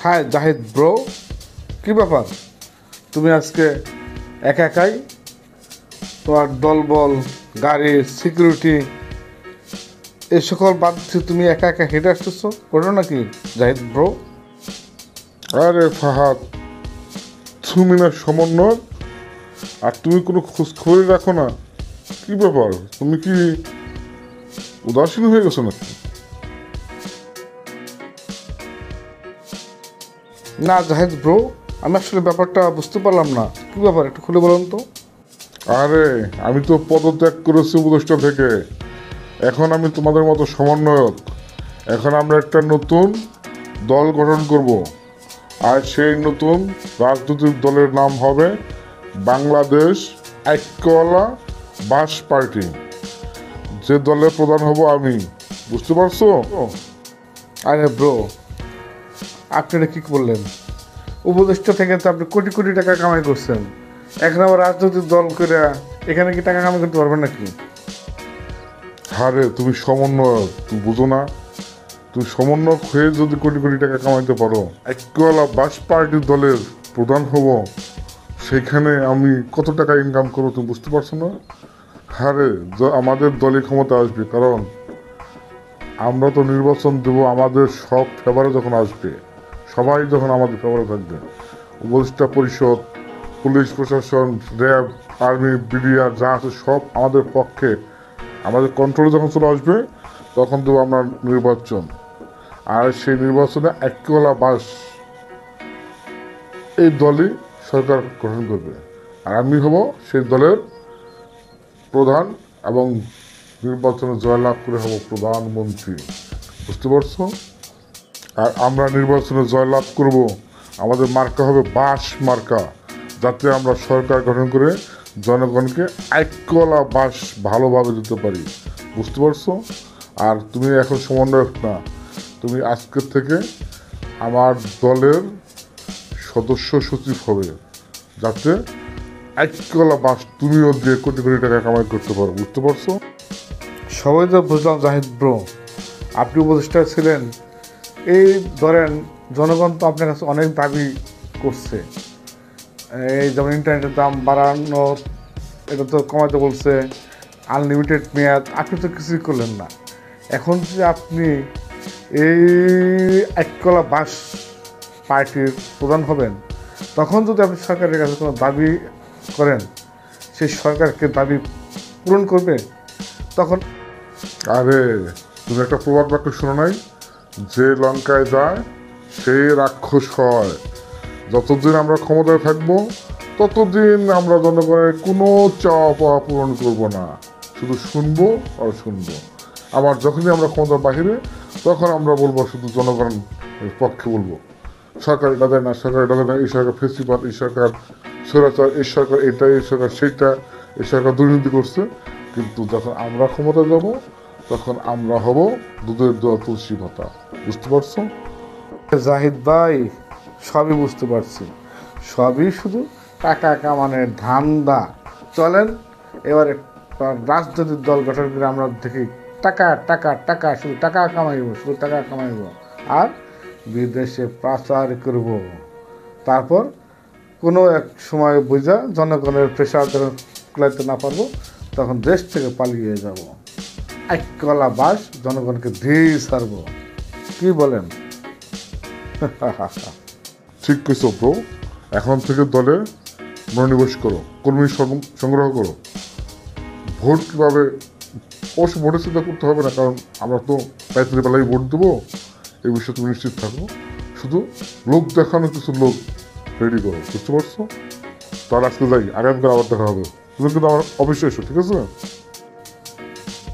High Zahid bro, কি ব্যাপার? তুমি আজকে একা একাই তোমার দলবল, গাড়ি, সিকিউরিটি এই সকল বাদ দিয়ে তুমি একা একা হেঁটে আসতেছো, ওটা নাকি জাহিদ ব্রো? আরে ফাহাদ, তুমি না সমন্বয়, আর তুমি কোনো খোঁজ খবরই রাখো না। কি ব্যাপার, তুমি কি উদাসীন হয়ে গেছো নাকি? না জাহিদ ব্রো, আমি আসলে ব্যাপারটা বুঝতে পারলাম না। কি ব্যাপার, একটু খুলে বলুন তো। আরে আমি তো পদত্যাগ করেছি উপদেষ্টা থেকে। এখন আমি তোমাদের মতো সমন্বয়ক। এখন আমরা একটা নতুন দল গঠন করব, আর সেই নতুন রাজনৈতিক দলের নাম হবে বাংলাদেশ ঐক্যওয়ালা বাস পার্টি। যে দলের প্রধান হব আমি, বুঝতে পারছো? আরে ব্রো, আপনি এটা কী বললেন? উপদেষ্টা থেকে তো আপনি কোটি কোটি টাকা কামাই করছেন, এখন আবার রাজনৈতিক দল করে এখানে কি টাকা কামাই করতে পারবেন নাকি? আরে তুমি সমন্বয়ক, তুমি বুঝো না? তুমি সমন্বয়ক হয়ে যদি কোটি কোটি টাকা কামাইতে পারো, ঐক্যওয়ালা বাস পার্টির দলের প্রধান হব, সেখানে আমি কত টাকা ইনকাম করবো তুমি বুঝতে পারছো না? আরে আমাদের দলে ক্ষমতা আসবে, কারণ আমরা তো নির্বাচন দেবো আমাদের সব ফেভারে যখন আসবে, সবাই যখন আমাদের ফেভারে থাকবে, উপদেষ্টা পরিষদ, পুলিশ প্রশাসন, র্যাব, আর্মি, বিডিআর যা আছে সব আমাদের পক্ষে, আমাদের কন্ট্রোলে যখন চলে আসবে, তখন দেবো আমরা নির্বাচন। আর সেই নির্বাচনে ঐক্যওয়ালা বাস এই দলই সরকার গঠন করবে, আর আমি হব সেই দলের প্রধান, এবং নির্বাচনে জয়লাভ করে হব প্রধানমন্ত্রী, বুঝতে পারছো? আর আমরা নির্বাচনে জয়লাভ করব, আমাদের মার্কা হবে বাস মার্কা, যাতে আমরা সরকার গঠন করে জনগণকে ঐক্যওয়ালা বাস ভালোভাবে দিতে পারি, বুঝতে পারছো? আর তুমি এখন সমন্বয়ক না, তুমি আজকের থেকে আমার দলের সদস্য সচিব হবে, যাতে ঐক্যওয়ালা বাস তুমিও দিয়ে কোটি কোটি টাকা কামাই করতে পারো, বুঝতে পারছো? সবাই তো বুঝলাম জাহিদ ব্রো, আপনি উপদেষ্টা ছিলেন, এই ধরেন জনগণ তো আপনার কাছে অনেক দাবি করছে, এই যেমন ইন্টারনেটের দাম বাড়ানো, এটা তো কমাতে বলছে, আনলিমিটেড মেয়াদ, আপনি তো কিছুই করলেন না। এখন যে আপনি এই ঐক্যওয়ালা বাস পার্টির প্রধান হবেন, তখন যদি আপনি সরকারের কাছে কোনো দাবি করেন, সেই সরকারকে দাবি পূরণ করবে তখন? আরে তুমি একটা প্রবাদ বাক্য শোনো নাই, যে লঙ্কায় যায় সেই রাক্ষস হয়। যতদিন আমরা ক্ষমতায় থাকবো, ততদিন আমরা জনগণের কোনো চাওয়া পাওয়া পূরণ করবো না, শুধু শুনবো আর শুনবো। আবার যখনই আমরা ক্ষমতার বাহিরে, তখন আমরা বলবো শুধু জনগণের পক্ষে বলবো, সরকার এটা দেয় না, সরকার এটা দেয় না, এই সরকার ফেস্টিভাল, এই সরকার স্বৈরাচার, এই সরকার এটা, এই সরকার সেইটা, এই সরকার দুর্নীতি করছে। কিন্তু যখন আমরা ক্ষমতা যাব, তখন আমরা হব দুধের দোয়া তুলসী পাতা, বুঝতে পারছো? জাহিদ ভাই, সবই বুঝতে পারছি, সবই শুধু টাকা কামানোর ধান্দা। চলেন এবারে রাজনৈতিক দল গঠন করে আমরা দেখি, টাকা টাকা টাকা, শুধু টাকা কামাইব, শুধু টাকা কামাইব, আর বিদেশে পাচার করব। তারপর কোনো এক সময় বুঝা জনগণের প্রেশার যখন কুলাইতে না পারবো, তখন দেশ থেকে পালিয়ে যাব, ঐক্যওয়ালা বাস জনগণকে দিয়েই ছাড়বো। কি বলেন? ঠিক কইছো ব্রো, এখন থেকে দলে মনোনিবেশ করো, কর্মী সংগ্রহ করো। ভোট কীভাবে, অবশ্য ভোটের চিন্তা করতে হবে না, কারণ আমরা তো রাত্রি বেলায় ভোট দেবো, এই বিষয়ে তুমি নিশ্চিত থাকো। শুধু লোক দেখানো কিছু লোক রেডি করো, বুঝতে পারছো? তার আজকে যাই, আগামীকাল আবার দেখা হবে। তুমি কিন্তু আমার অবশ্যই এসো, ঠিক আছে?